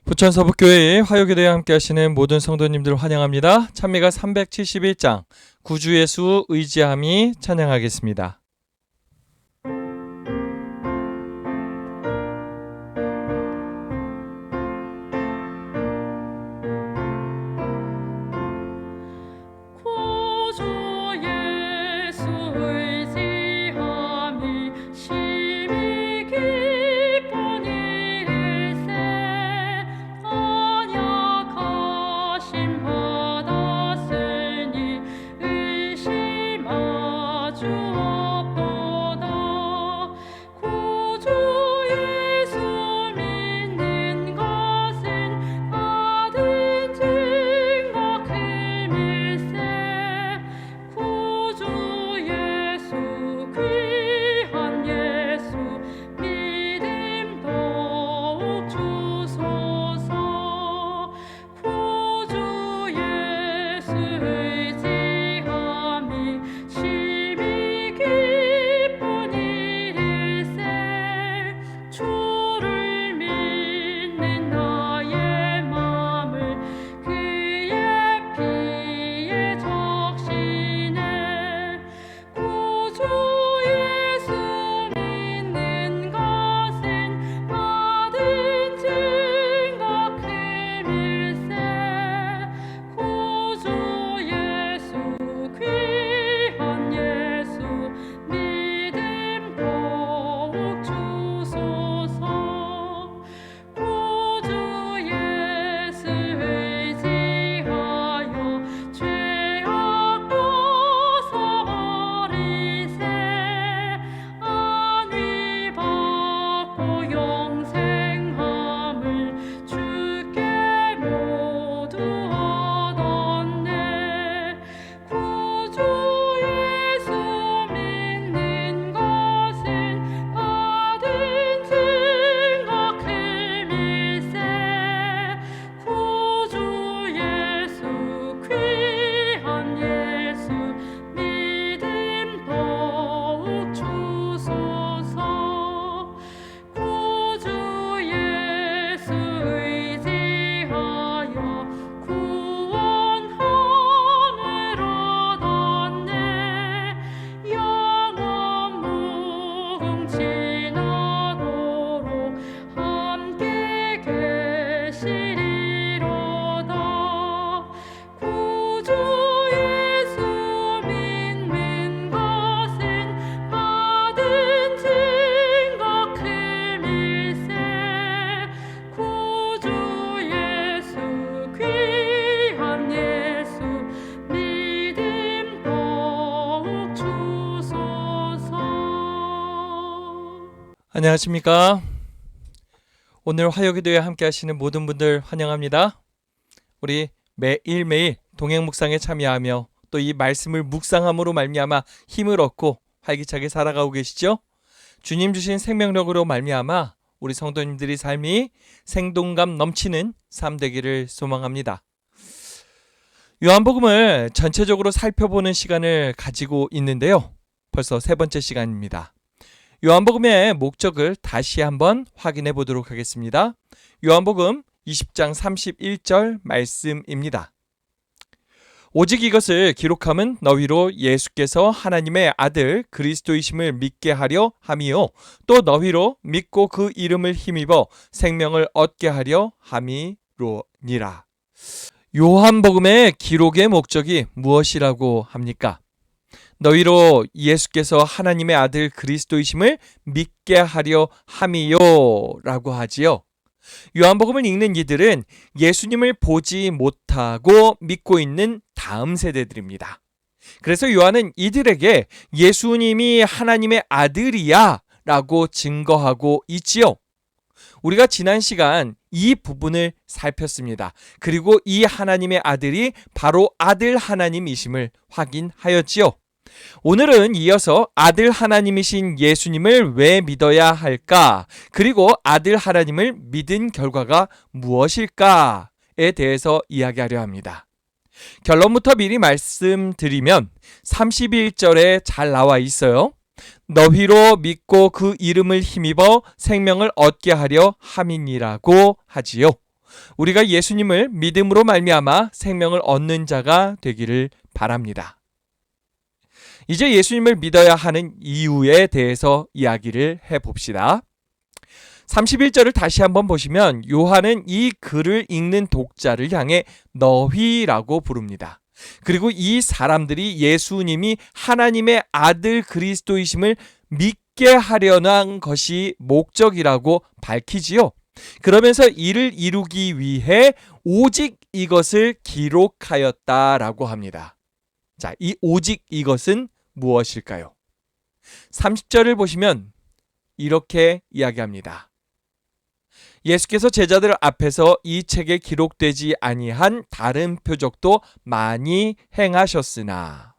부천서북교회의 화요기도에 함께 하시는 모든 성도님들 환영합니다. 찬미가 371장 구주예수 의지함이 찬양하겠습니다. 안녕하십니까? 오늘 화요기도에 함께 하시는 모든 분들 환영합니다. 우리 매일매일 동행 묵상에 참여하며 또 이 말씀을 묵상함으로 말미암아 힘을 얻고 활기차게 살아가고 계시죠? 주님 주신 생명력으로 말미암아 우리 성도님들의 삶이 생동감 넘치는 삶 되기를 소망합니다. 요한복음을 전체적으로 살펴보는 시간을 가지고 있는데요. 벌써 세 번째 시간입니다. 요한복음의 목적을 다시 한번 확인해 보도록 하겠습니다. 요한복음 20장 31절 말씀입니다. 오직 이것을 기록함은 너희로 예수께서 하나님의 아들 그리스도이심을 믿게 하려 함이요 또 너희로 믿고 그 이름을 힘입어 생명을 얻게 하려 함이로니라. 요한복음의 기록의 목적이 무엇이라고 합니까? 너희로 예수께서 하나님의 아들 그리스도이심을 믿게 하려 함이요 라고 하지요. 요한복음을 읽는 이들은 예수님을 보지 못하고 믿고 있는 다음 세대들입니다. 그래서 요한은 이들에게 예수님이 하나님의 아들이야 라고 증거하고 있지요. 우리가 지난 시간 이 부분을 살폈습니다. 그리고 이 하나님의 아들이 바로 아들 하나님이심을 확인하였지요. 오늘은 이어서 아들 하나님이신 예수님을 왜 믿어야 할까? 그리고 아들 하나님을 믿은 결과가 무엇일까에 대해서 이야기하려 합니다. 결론부터 미리 말씀드리면 31절에 잘 나와 있어요. 너희로 믿고 그 이름을 힘입어 생명을 얻게 하려 함이니라고 하지요. 우리가 예수님을 믿음으로 말미암아 생명을 얻는 자가 되기를 바랍니다. 이제 예수님을 믿어야 하는 이유에 대해서 이야기를 해봅시다. 31절을 다시 한번 보시면 요한은 이 글을 읽는 독자를 향해 너희라고 부릅니다. 그리고 이 사람들이 예수님이 하나님의 아들 그리스도이심을 믿게 하려는 것이 목적이라고 밝히지요. 그러면서 이를 이루기 위해 오직 이것을 기록하였다라고 합니다. 자, 이 오직 이것은 무엇일까요? 30절을 보시면 이렇게 이야기합니다. 예수께서 제자들 앞에서 이 책에 기록되지 아니한 다른 표적도 많이 행하셨으나,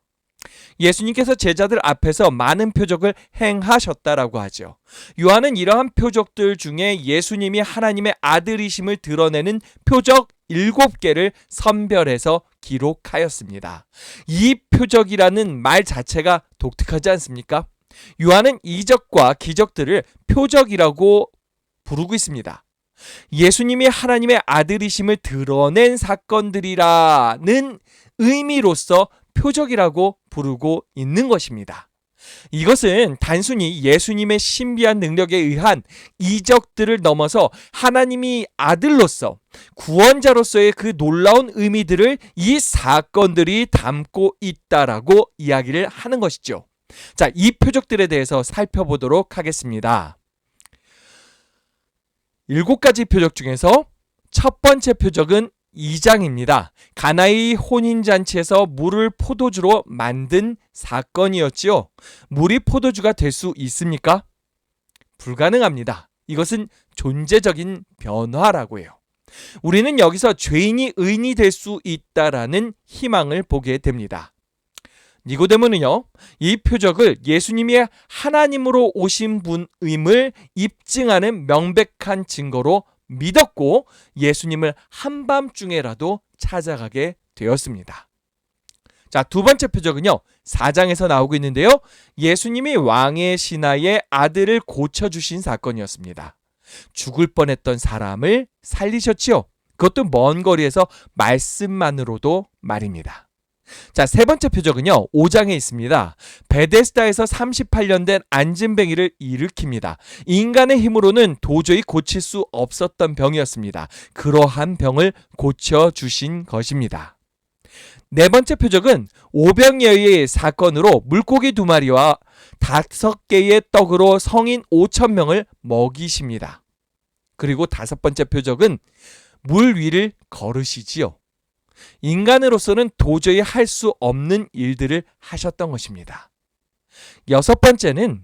예수님께서 제자들 앞에서 많은 표적을 행하셨다라고 하죠. 요한은 이러한 표적들 중에 예수님이 하나님의 아들이심을 드러내는 표적 7개를 선별해서 기록하였습니다. 이 표적이라는 말 자체가 독특하지 않습니까? 요한은 이적과 기적들을 표적이라고 부르고 있습니다. 예수님이 하나님의 아들이심을 드러낸 사건들이라는 의미로서 표적이라고 부르고 있는 것입니다. 이것은 단순히 예수님의 신비한 능력에 의한 이적들을 넘어서 하나님이 아들로서 구원자로서의 그 놀라운 의미들을 이 사건들이 담고 있다라고 이야기를 하는 것이죠. 자, 이 표적들에 대해서 살펴보도록 하겠습니다. 7가지 표적 중에서 첫 번째 표적은 2장입니다. 가나의 혼인잔치에서 물을 포도주로 만든 사건이었지요. 물이 포도주가 될 수 있습니까? 불가능합니다. 이것은 존재적인 변화라고 해요. 우리는 여기서 죄인이 의인이 될 수 있다라는 희망을 보게 됩니다. 니고데모는요, 이 표적을 예수님이 하나님으로 오신 분임을 입증하는 명백한 증거로 믿었고 예수님을 한밤중에라도 찾아가게 되었습니다. 자, 두 번째 표적은요, 4장에서 나오고 있는데요. 예수님이 왕의 신하의 아들을 고쳐주신 사건이었습니다. 죽을 뻔했던 사람을 살리셨지요. 그것도 먼 거리에서 말씀만으로도 말입니다. 자, 세 번째 표적은요, 5장에 있습니다. 베데스다에서 38년 된 안진뱅이를 일으킵니다. 인간의 힘으로는 도저히 고칠 수 없었던 병이었습니다. 그러한 병을 고쳐주신 것입니다. 네 번째 표적은 오병이어의 사건으로 물고기 2마리와 5개의 떡으로 성인 5,000명을 먹이십니다. 그리고 5번째 표적은 물 위를 걸으시지요. 인간으로서는 도저히 할 수 없는 일들을 하셨던 것입니다. 6번째는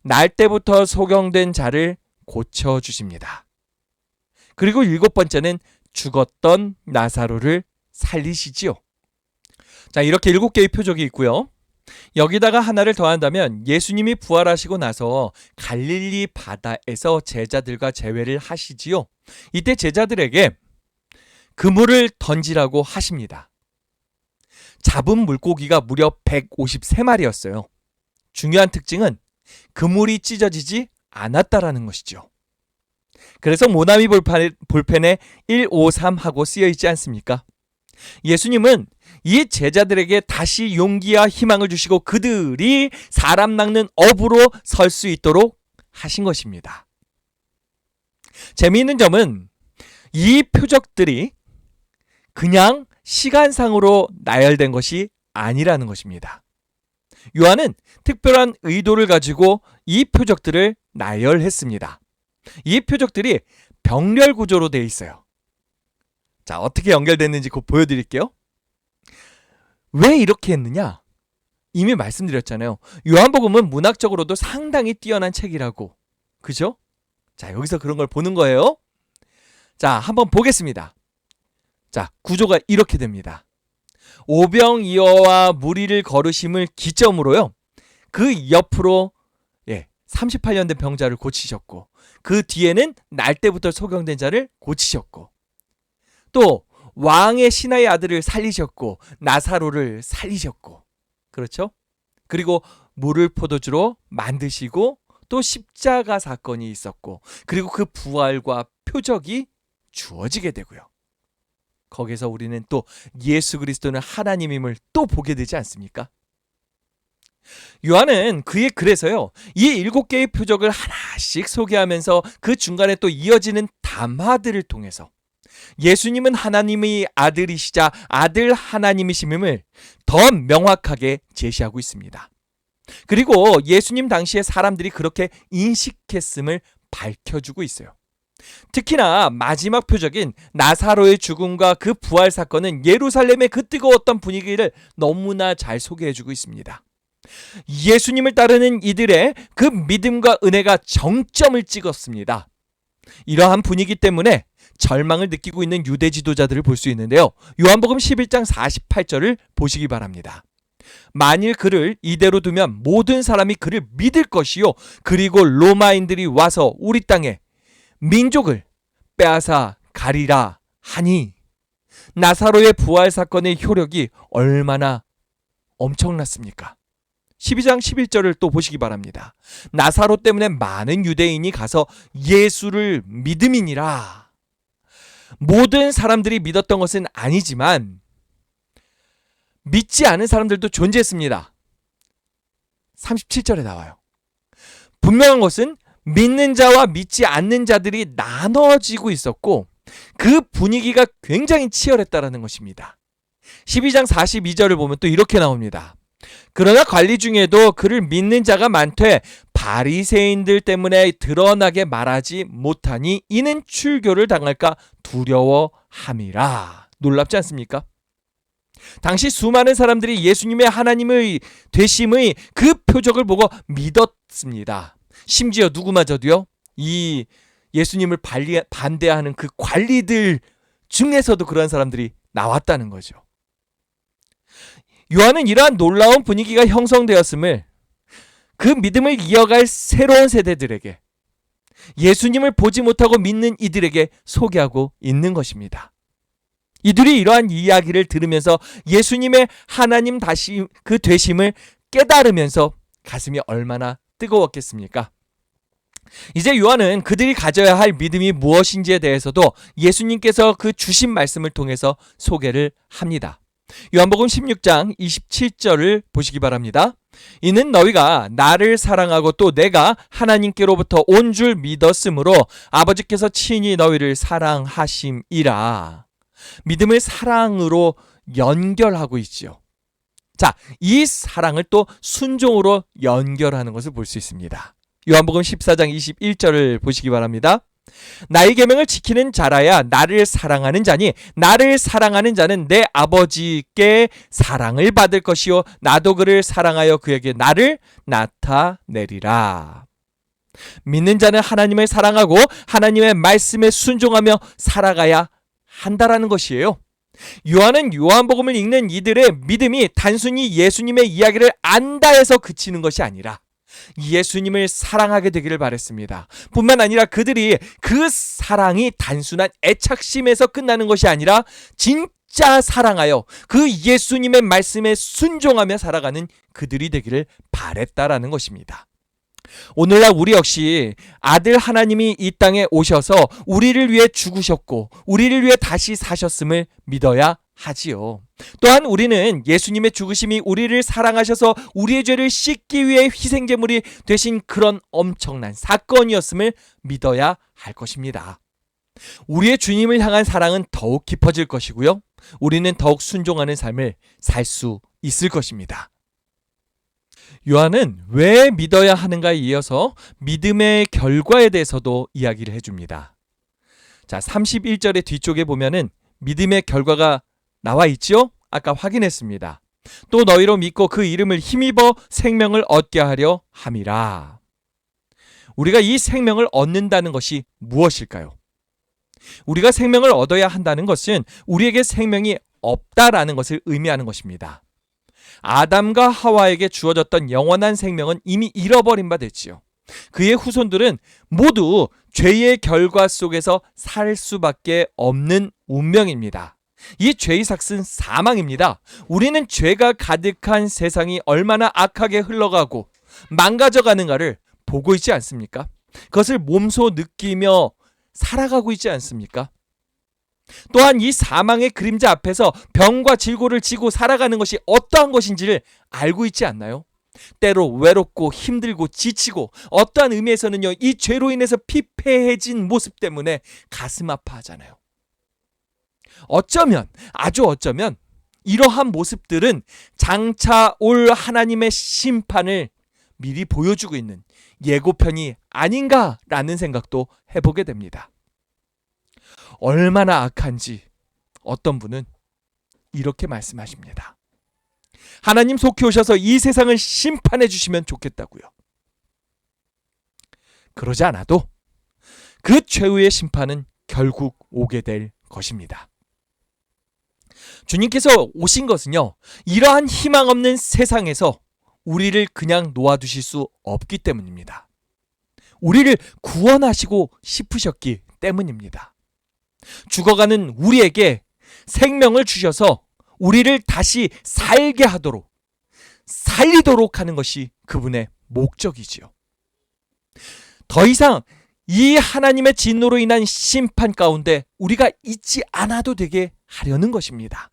날 때부터 소경된 자를 고쳐주십니다. 그리고 7번째는 죽었던 나사로를 살리시지요. 자, 이렇게 7개의 표적이 있고요. 여기다가 하나를 더한다면 예수님이 부활하시고 나서 갈릴리 바다에서 제자들과 재회를 하시지요. 이때 제자들에게 그물을 던지라고 하십니다. 잡은 물고기가 무려 153마리였어요. 중요한 특징은 그물이 찢어지지 않았다라는 것이죠. 그래서 모나미 볼펜에 153하고 쓰여 있지 않습니까? 예수님은 이 제자들에게 다시 용기와 희망을 주시고 그들이 사람 낚는 어부로 설 수 있도록 하신 것입니다. 재미있는 점은 이 표적들이 그냥 시간상으로 나열된 것이 아니라는 것입니다. 요한은 특별한 의도를 가지고 이 표적들을 나열했습니다. 이 표적들이 병렬 구조로 되어 있어요. 자, 어떻게 연결됐는지 곧 보여드릴게요. 왜 이렇게 했느냐? 이미 말씀드렸잖아요. 요한복음은 문학적으로도 상당히 뛰어난 책이라고. 그죠? 자, 여기서 그런 걸 보는 거예요. 자, 한번 보겠습니다. 자, 구조가 이렇게 됩니다. 오병이어와 무리를 걸으심을 기점으로요, 그 옆으로 38년 된 병자를 고치셨고, 그 뒤에는 날 때부터 소경된 자를 고치셨고, 또 왕의 신하의 아들을 살리셨고, 나사로를 살리셨고, 그렇죠? 그리고 물을 포도주로 만드시고, 또 십자가 사건이 있었고, 그리고 그 부활과 표적이 주어지게 되고요. 거기서 우리는 또 예수 그리스도는 하나님임을 또 보게 되지 않습니까? 요한은 그의 글에서요, 이 7개의 표적을 하나씩 소개하면서 그 중간에 또 이어지는 담화들을 통해서 예수님은 하나님의 아들이시자 아들 하나님이심을 더 명확하게 제시하고 있습니다. 그리고 예수님 당시에 사람들이 그렇게 인식했음을 밝혀주고 있어요. 특히나 마지막 표적인 나사로의 죽음과 그 부활 사건은 예루살렘의 그 뜨거웠던 분위기를 너무나 잘 소개해주고 있습니다. 예수님을 따르는 이들의 그 믿음과 은혜가 정점을 찍었습니다. 이러한 분위기 때문에 절망을 느끼고 있는 유대 지도자들을 볼 수 있는데요. 요한복음 11장 48절을 보시기 바랍니다. 만일 그를 이대로 두면 모든 사람이 그를 믿을 것이요, 그리고 로마인들이 와서 우리 땅에 민족을 빼앗아 가리라 하니, 나사로의 부활 사건의 효력이 얼마나 엄청났습니까? 12장 11절을 또 보시기 바랍니다. 나사로 때문에 많은 유대인이 가서 예수를 믿음이니라. 모든 사람들이 믿었던 것은 아니지만 믿지 않은 사람들도 존재했습니다. 37절에 나와요. 분명한 것은 믿는 자와 믿지 않는 자들이 나눠지고 있었고 그 분위기가 굉장히 치열했다라는 것입니다. 12장 42절을 보면 또 이렇게 나옵니다. 그러나 관리 중에도 그를 믿는 자가 많되 바리새인들 때문에 드러나게 말하지 못하니 이는 출교를 당할까 두려워함이라. 놀랍지 않습니까? 당시 수많은 사람들이 예수님의 하나님의 되심의 그 표적을 보고 믿었습니다. 심지어 누구마저도요, 이 예수님을 반대하는 그 관리들 중에서도 그런 사람들이 나왔다는 거죠. 요한은 이러한 놀라운 분위기가 형성되었음을 그 믿음을 이어갈 새로운 세대들에게, 예수님을 보지 못하고 믿는 이들에게 소개하고 있는 것입니다. 이들이 이러한 이야기를 들으면서 예수님의 하나님 그 되심을 깨달으면서 가슴이 얼마나 뜨거웠겠습니까? 이제 요한은 그들이 가져야 할 믿음이 무엇인지에 대해서도 예수님께서 그 주신 말씀을 통해서 소개를 합니다. 요한복음 16장 27절을 보시기 바랍니다. 이는 너희가 나를 사랑하고 또 내가 하나님께로부터 온 줄 믿었으므로 아버지께서 친히 너희를 사랑하심이라. 믿음을 사랑으로 연결하고 있죠. 자, 이 사랑을 또 순종으로 연결하는 것을 볼 수 있습니다. 요한복음 14장 21절을 보시기 바랍니다. 나의 계명을 지키는 자라야 나를 사랑하는 자니 나를 사랑하는 자는 내 아버지께 사랑을 받을 것이요 나도 그를 사랑하여 그에게 나를 나타내리라. 믿는 자는 하나님을 사랑하고 하나님의 말씀에 순종하며 살아가야 한다라는 것이에요. 요한은 요한복음을 읽는 이들의 믿음이 단순히 예수님의 이야기를 안다 해서 그치는 것이 아니라 예수님을 사랑하게 되기를 바랬습니다. 뿐만 아니라 그들이 그 사랑이 단순한 애착심에서 끝나는 것이 아니라 진짜 사랑하여 그 예수님의 말씀에 순종하며 살아가는 그들이 되기를 바랬다라는 것입니다. 오늘날 우리 역시 아들 하나님이 이 땅에 오셔서 우리를 위해 죽으셨고 우리를 위해 다시 사셨음을 믿어야 하지요. 또한 우리는 예수님의 죽으심이 우리를 사랑하셔서 우리의 죄를 씻기 위해 희생제물이 되신 그런 엄청난 사건이었음을 믿어야 할 것입니다. 우리의 주님을 향한 사랑은 더욱 깊어질 것이고요. 우리는 더욱 순종하는 삶을 살 수 있을 것입니다. 요한은 왜 믿어야 하는가에 이어서 믿음의 결과에 대해서도 이야기를 해줍니다. 자, 31절의 뒤쪽에 보면은 믿음의 결과가 나와 있죠? 아까 확인했습니다. 또 너희로 믿고 그 이름을 힘입어 생명을 얻게 하려 함이라. 우리가 이 생명을 얻는다는 것이 무엇일까요? 우리가 생명을 얻어야 한다는 것은 우리에게 생명이 없다라는 것을 의미하는 것입니다. 아담과 하와에게 주어졌던 영원한 생명은 이미 잃어버린 바 됐지요. 그의 후손들은 모두 죄의 결과 속에서 살 수밖에 없는 운명입니다. 이 죄의 삭은 사망입니다. 우리는 죄가 가득한 세상이 얼마나 악하게 흘러가고 망가져가는가를 보고 있지 않습니까? 그것을 몸소 느끼며 살아가고 있지 않습니까? 또한 이 사망의 그림자 앞에서 병과 질고를 지고 살아가는 것이 어떠한 것인지를 알고 있지 않나요? 때로 외롭고 힘들고 지치고 어떠한 의미에서는요, 이 죄로 인해서 피폐해진 모습 때문에 가슴 아파하잖아요. 어쩌면, 아주 어쩌면 이러한 모습들은 장차 올 하나님의 심판을 미리 보여주고 있는 예고편이 아닌가라는 생각도 해보게 됩니다. 얼마나 악한지 어떤 분은 이렇게 말씀하십니다. 하나님 속히 오셔서 이 세상을 심판해 주시면 좋겠다고요. 그러지 않아도 그 최후의 심판은 결국 오게 될 것입니다. 주님께서 오신 것은요, 이러한 희망 없는 세상에서 우리를 그냥 놓아두실 수 없기 때문입니다. 우리를 구원하시고 싶으셨기 때문입니다. 죽어가는 우리에게 생명을 주셔서 우리를 다시 살게 하도록, 살리도록 하는 것이 그분의 목적이지요. 더 이상 이 하나님의 진노로 인한 심판 가운데 우리가 있지 않아도 되게 하려는 것입니다.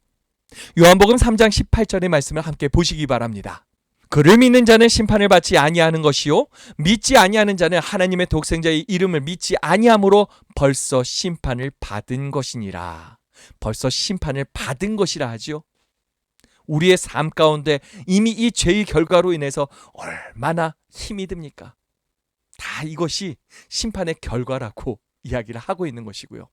요한복음 3장 18절의 말씀을 함께 보시기 바랍니다. 그를 믿는 자는 심판을 받지 아니하는 것이요, 믿지 아니하는 자는 하나님의 독생자의 이름을 믿지 아니함으로 벌써 심판을 받은 것이니라. 벌써 심판을 받은 것이라 하지요. 우리의 삶 가운데 이미 이 죄의 결과로 인해서 얼마나 힘이 듭니까? 다 이것이 심판의 결과라고 이야기를 하고 있는 것이고요.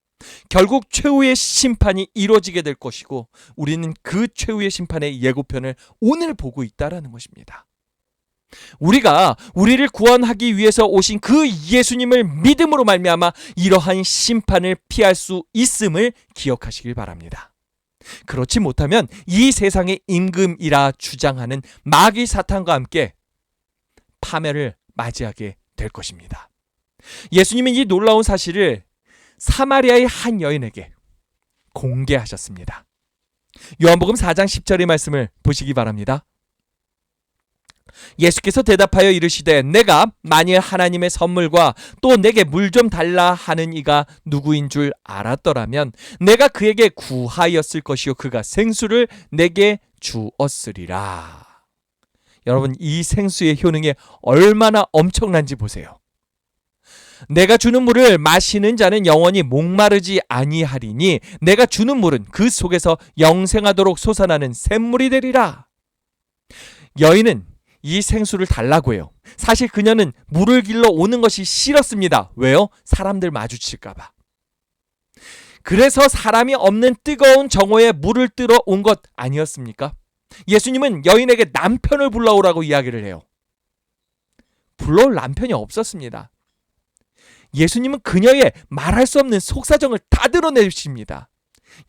결국 최후의 심판이 이루어지게 될 것이고, 우리는 그 최후의 심판의 예고편을 오늘 보고 있다라는 것입니다. 우리가 우리를 구원하기 위해서 오신 그 예수님을 믿음으로 말미암아 이러한 심판을 피할 수 있음을 기억하시길 바랍니다. 그렇지 못하면 이 세상의 임금이라 주장하는 마귀 사탄과 함께 파멸을 맞이하게 될 것입니다. 예수님은 이 놀라운 사실을 사마리아의 한 여인에게 공개하셨습니다. 요한복음 4장 10절의 말씀을 보시기 바랍니다. 예수께서 대답하여 이르시되 내가 만일 하나님의 선물과 또 내게 물 좀 달라 하는 이가 누구인 줄 알았더라면 내가 그에게 구하였을 것이요 그가 생수를 내게 주었으리라. 여러분, 이 생수의 효능이 얼마나 엄청난지 보세요. 내가 주는 물을 마시는 자는 영원히 목마르지 아니하리니 내가 주는 물은 그 속에서 영생하도록 솟아나는 샘물이 되리라. 여인은 이 생수를 달라고 해요. 사실 그녀는 물을 길러 오는 것이 싫었습니다. 왜요? 사람들 마주칠까 봐. 그래서 사람이 없는 뜨거운 정오에 물을 뜨러 온 것 아니었습니까? 예수님은 여인에게 남편을 불러오라고 이야기를 해요. 불러올 남편이 없었습니다. 예수님은 그녀의 말할 수 없는 속사정을 다 드러내십니다.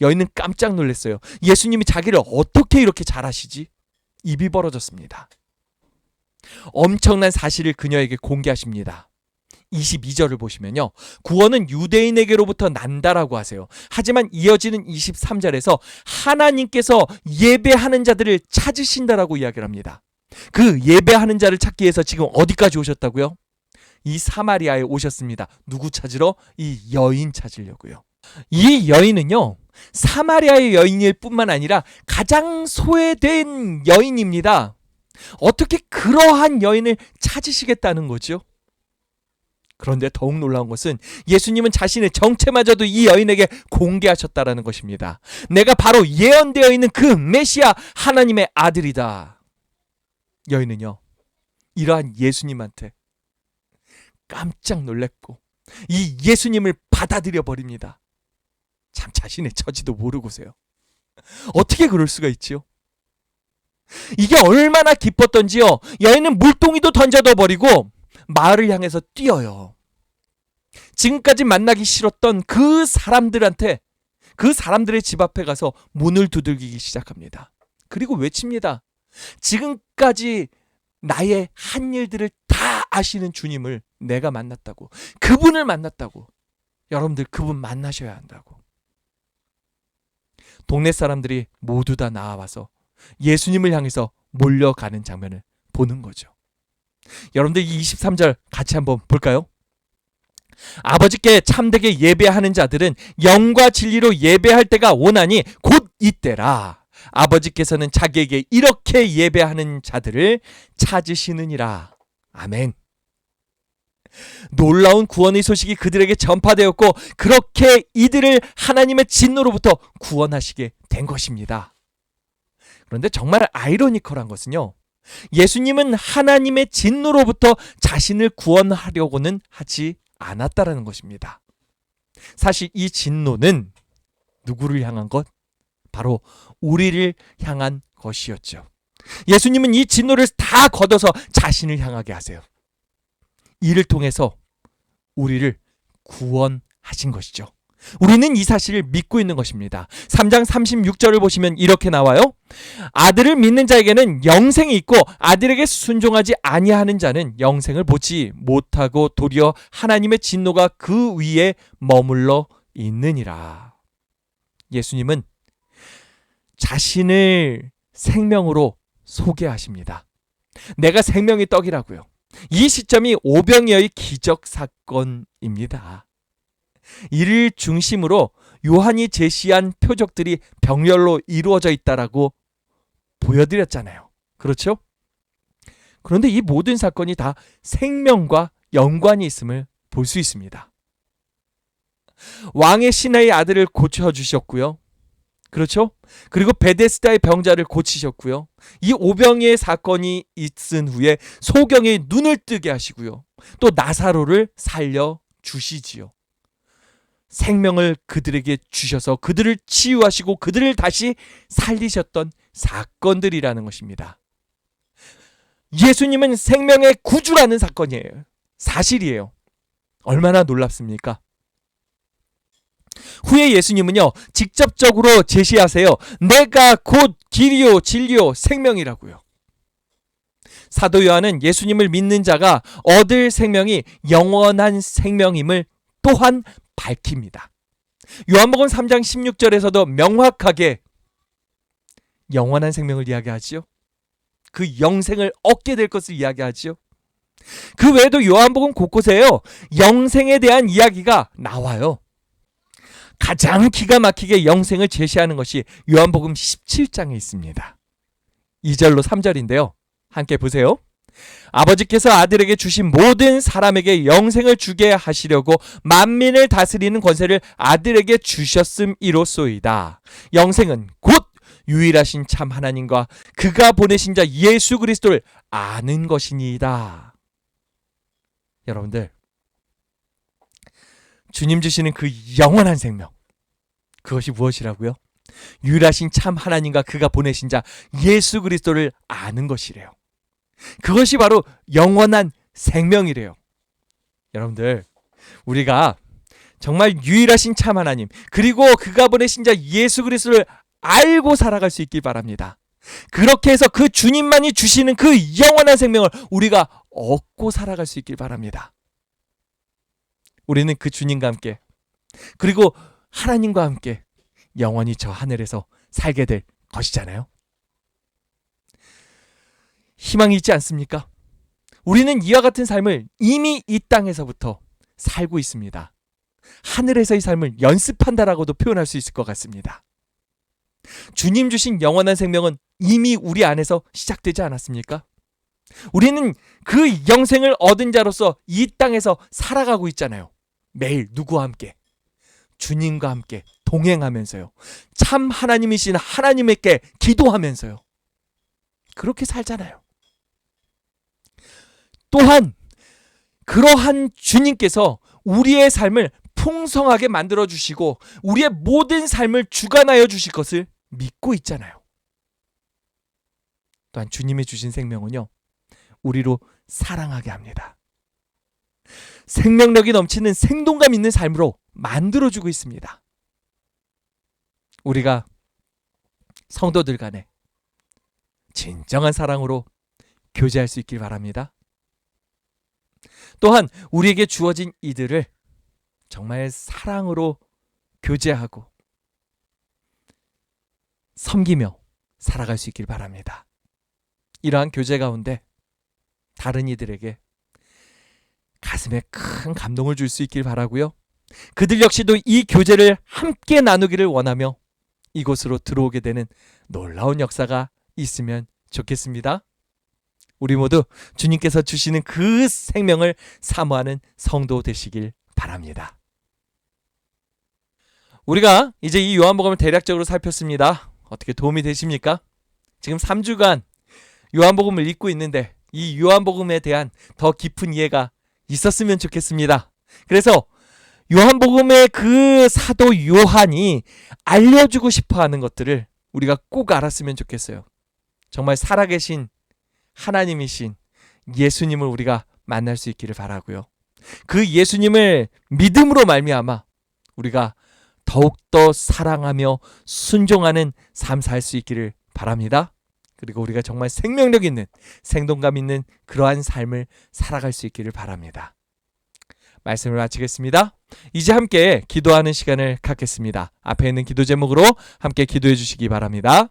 여인은 깜짝 놀랐어요. 예수님이 자기를 어떻게 이렇게 잘 아시지? 입이 벌어졌습니다. 엄청난 사실을 그녀에게 공개하십니다. 22절을 보시면요, 구원은 유대인에게로부터 난다라고 하세요. 하지만 이어지는 23절에서 하나님께서 예배하는 자들을 찾으신다라고 이야기를 합니다. 그 예배하는 자를 찾기 위해서 지금 어디까지 오셨다고요? 이 사마리아에 오셨습니다. 누구 찾으러? 이 여인 찾으려고요. 이 여인은요, 사마리아의 여인일 뿐만 아니라 가장 소외된 여인입니다. 어떻게 그러한 여인을 찾으시겠다는 거죠? 그런데 더욱 놀라운 것은 예수님은 자신의 정체마저도 이 여인에게 공개하셨다라는 것입니다. 내가 바로 예언되어 있는 그 메시아 하나님의 아들이다. 여인은요, 이러한 예수님한테 깜짝 놀랐고 이 예수님을 받아들여 버립니다. 참 자신의 처지도 모르고서요. 어떻게 그럴 수가 있지요? 이게 얼마나 기뻤던지요. 여인은 물동이도 던져둬 버리고 마을을 향해서 뛰어요. 지금까지 만나기 싫었던 그 사람들한테, 그 사람들의 집 앞에 가서 문을 두들기기 시작합니다. 그리고 외칩니다. 지금까지 나의 한 일들을 다 아시는 주님을 내가 만났다고, 그분을 만났다고, 여러분들 그분 만나셔야 한다고. 동네 사람들이 모두 다 나와서 예수님을 향해서 몰려가는 장면을 보는 거죠. 여러분들 이 23절 같이 한번 볼까요? 아버지께 참되게 예배하는 자들은 영과 진리로 예배할 때가 오나니 곧 이때라. 아버지께서는 자기에게 이렇게 예배하는 자들을 찾으시느니라. 아멘. 놀라운 구원의 소식이 그들에게 전파되었고 그렇게 이들을 하나님의 진노로부터 구원하시게 된 것입니다. 그런데 정말 아이러니컬한 것은요, 예수님은 하나님의 진노로부터 자신을 구원하려고는 하지 않았다라는 것입니다. 사실 이 진노는 누구를 향한 것? 바로 우리를 향한 것이었죠. 예수님은 이 진노를 다 걷어서 자신을 향하게 하세요. 이를 통해서 우리를 구원하신 것이죠. 우리는 이 사실을 믿고 있는 것입니다. 3장 36절을 보시면 이렇게 나와요. 아들을 믿는 자에게는 영생이 있고 아들에게 순종하지 아니하는 자는 영생을 보지 못하고 도리어 하나님의 진노가 그 위에 머물러 있느니라. 예수님은 자신을 생명으로 소개하십니다. 내가 생명의 떡이라고요. 이 시점이 오병이어의 기적 사건입니다. 이를 중심으로 요한이 제시한 표적들이 병렬로 이루어져 있다라고 보여드렸잖아요. 그렇죠? 그런데 이 모든 사건이 다 생명과 연관이 있음을 볼 수 있습니다. 왕의 신하의 아들을 고쳐주셨고요. 그렇죠? 그리고 베데스다의 병자를 고치셨고요. 이 오병이의 사건이 있은 후에 소경의 눈을 뜨게 하시고요. 또 나사로를 살려주시지요. 생명을 그들에게 주셔서 그들을 치유하시고 그들을 다시 살리셨던 사건들이라는 것입니다. 예수님은 생명의 구주라는 사건이에요. 사실이에요. 얼마나 놀랍습니까? 후에 예수님은요, 직접적으로 제시하세요. 내가 곧 길이요 진리요 생명이라고요. 사도 요한은 예수님을 믿는 자가 얻을 생명이 영원한 생명임을 또한 밝힙니다. 요한복음 3장 16절에서도 명확하게 영원한 생명을 이야기하지요. 그 영생을 얻게 될 것을 이야기하지요. 그 외에도 요한복음 곳곳에요, 영생에 대한 이야기가 나와요. 가장 기가 막히게 영생을 제시하는 것이 요한복음 17장에 있습니다. 2절로 3절인데요. 함께 보세요. 아버지께서 아들에게 주신 모든 사람에게 영생을 주게 하시려고 만민을 다스리는 권세를 아들에게 주셨음이로소이다. 영생은 곧 유일하신 참 하나님과 그가 보내신 자 예수 그리스도를 아는 것이니이다. 여러분들, 주님 주시는 그 영원한 생명, 그것이 무엇이라고요? 유일하신 참 하나님과 그가 보내신 자 예수 그리스도를 아는 것이래요. 그것이 바로 영원한 생명이래요. 여러분들, 우리가 정말 유일하신 참 하나님 그리고 그가 보내신 자 예수 그리스도를 알고 살아갈 수 있길 바랍니다. 그렇게 해서 그 주님만이 주시는 그 영원한 생명을 우리가 얻고 살아갈 수 있길 바랍니다. 우리는 그 주님과 함께 그리고 하나님과 함께 영원히 저 하늘에서 살게 될 것이잖아요. 희망이 있지 않습니까? 우리는 이와 같은 삶을 이미 이 땅에서부터 살고 있습니다. 하늘에서의 삶을 연습한다라고도 표현할 수 있을 것 같습니다. 주님 주신 영원한 생명은 이미 우리 안에서 시작되지 않았습니까? 우리는 그 영생을 얻은 자로서 이 땅에서 살아가고 있잖아요. 매일 누구와 함께? 주님과 함께 동행하면서요. 참 하나님이신 하나님께 기도하면서요. 그렇게 살잖아요. 또한 그러한 주님께서 우리의 삶을 풍성하게 만들어 주시고 우리의 모든 삶을 주관하여 주실 것을 믿고 있잖아요. 또한 주님이 주신 생명은요, 우리로 사랑하게 합니다. 생명력이 넘치는 생동감 있는 삶으로 만들어주고 있습니다. 우리가 성도들 간에 진정한 사랑으로 교제할 수 있길 바랍니다. 또한 우리에게 주어진 이들을 정말 사랑으로 교제하고 섬기며 살아갈 수 있길 바랍니다. 이러한 교제 가운데 다른 이들에게 가슴에 큰 감동을 줄 수 있길 바라고요. 그들 역시도 이 교제를 함께 나누기를 원하며 이곳으로 들어오게 되는 놀라운 역사가 있으면 좋겠습니다. 우리 모두 주님께서 주시는 그 생명을 사모하는 성도 되시길 바랍니다. 우리가 이제 이 요한복음을 대략적으로 살폈습니다. 어떻게 도움이 되십니까? 지금 3주간 요한복음을 읽고 있는데 이 요한복음에 대한 더 깊은 이해가 있었으면 좋겠습니다. 그래서 요한복음의 그 사도 요한이 알려주고 싶어하는 것들을 우리가 꼭 알았으면 좋겠어요. 정말 살아계신 하나님이신 예수님을 우리가 만날 수 있기를 바라고요. 그 예수님을 믿음으로 말미암아 우리가 더욱더 사랑하며 순종하는 삶 살 수 있기를 바랍니다. 그리고 우리가 정말 생명력 있는, 생동감 있는 그러한 삶을 살아갈 수 있기를 바랍니다. 말씀을 마치겠습니다. 이제 함께 기도하는 시간을 갖겠습니다. 앞에 있는 기도 제목으로 함께 기도해 주시기 바랍니다.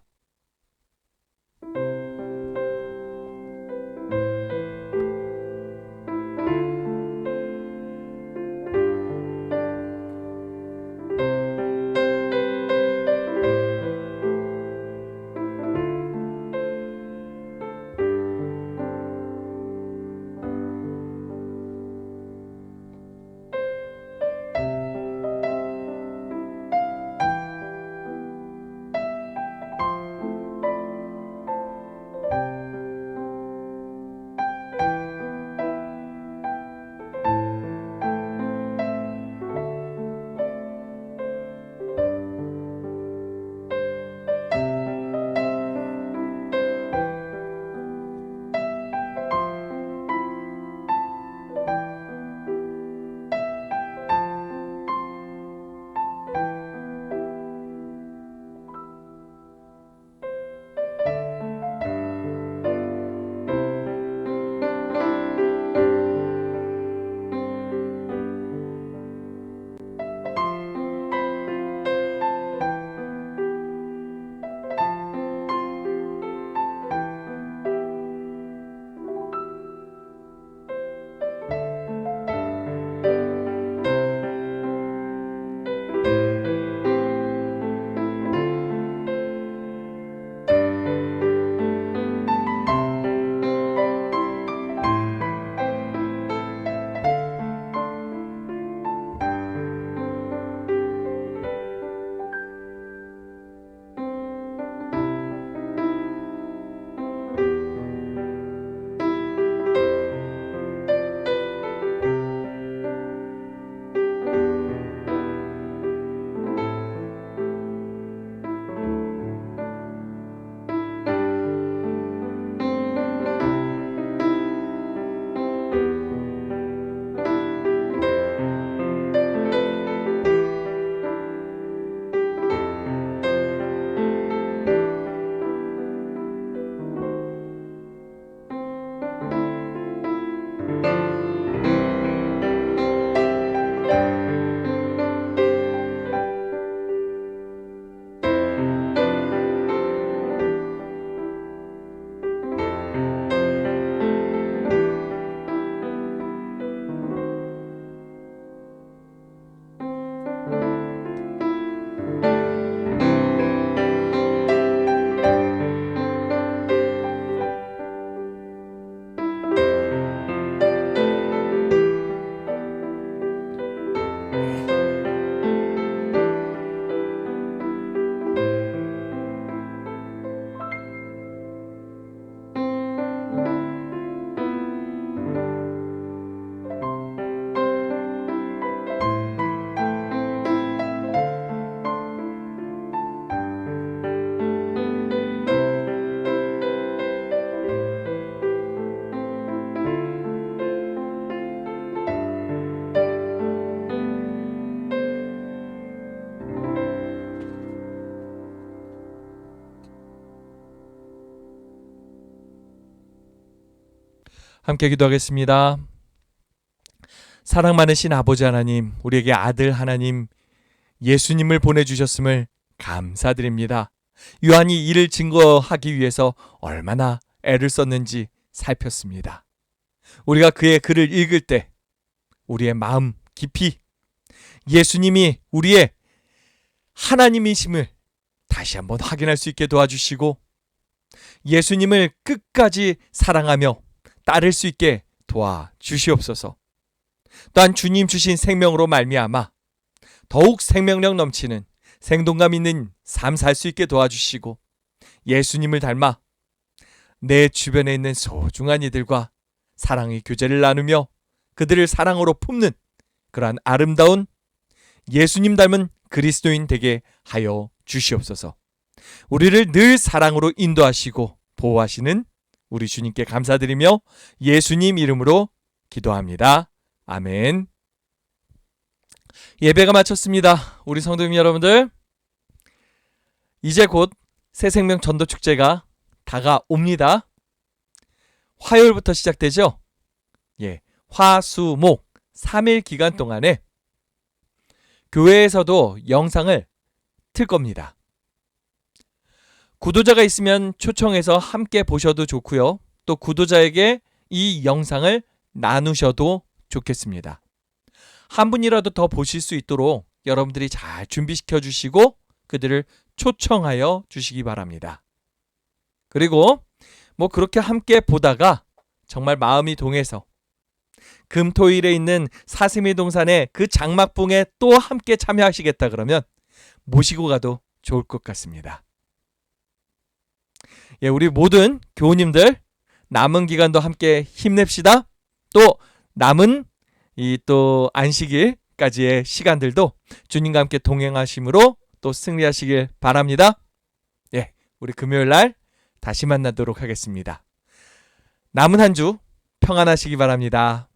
함께 기도하겠습니다. 사랑 많으신 아버지 하나님, 우리에게 아들 하나님 예수님을 보내주셨음을 감사드립니다. 요한이 이를 증거하기 위해서 얼마나 애를 썼는지 살폈습니다. 우리가 그의 글을 읽을 때 우리의 마음 깊이 예수님이 우리의 하나님이심을 다시 한번 확인할 수 있게 도와주시고 예수님을 끝까지 사랑하며 따를 수 있게 도와주시옵소서. 또한 주님 주신 생명으로 말미암아 더욱 생명력 넘치는 생동감 있는 삶 살 수 있게 도와주시고 예수님을 닮아 내 주변에 있는 소중한 이들과 사랑의 교제를 나누며 그들을 사랑으로 품는 그러한 아름다운 예수님 닮은 그리스도인 되게 하여 주시옵소서. 우리를 늘 사랑으로 인도하시고 보호하시는 우리 주님께 감사드리며 예수님 이름으로 기도합니다. 아멘. 예배가 마쳤습니다. 우리 성도님 여러분들, 이제 곧 새생명 전도축제가 다가옵니다. 화요일부터 시작되죠. 화수목 3일 기간 동안에 교회에서도 영상을 틀 겁니다. 구도자가 있으면 초청해서 함께 보셔도 좋고요. 또 구도자에게 이 영상을 나누셔도 좋겠습니다. 한 분이라도 더 보실 수 있도록 여러분들이 잘 준비시켜 주시고 그들을 초청하여 주시기 바랍니다. 그리고 그렇게 함께 보다가 정말 마음이 동해서 금토일에 있는 사슴이 동산의 그 장막봉에 또 함께 참여하시겠다 그러면 모시고 가도 좋을 것 같습니다. 우리 모든 교우님들 남은 기간도 함께 힘냅시다. 또 남은 이 또 안식일까지의 시간들도 주님과 함께 동행하심으로 또 승리하시길 바랍니다. 우리 금요일 날 다시 만나도록 하겠습니다. 남은 한 주 평안하시기 바랍니다.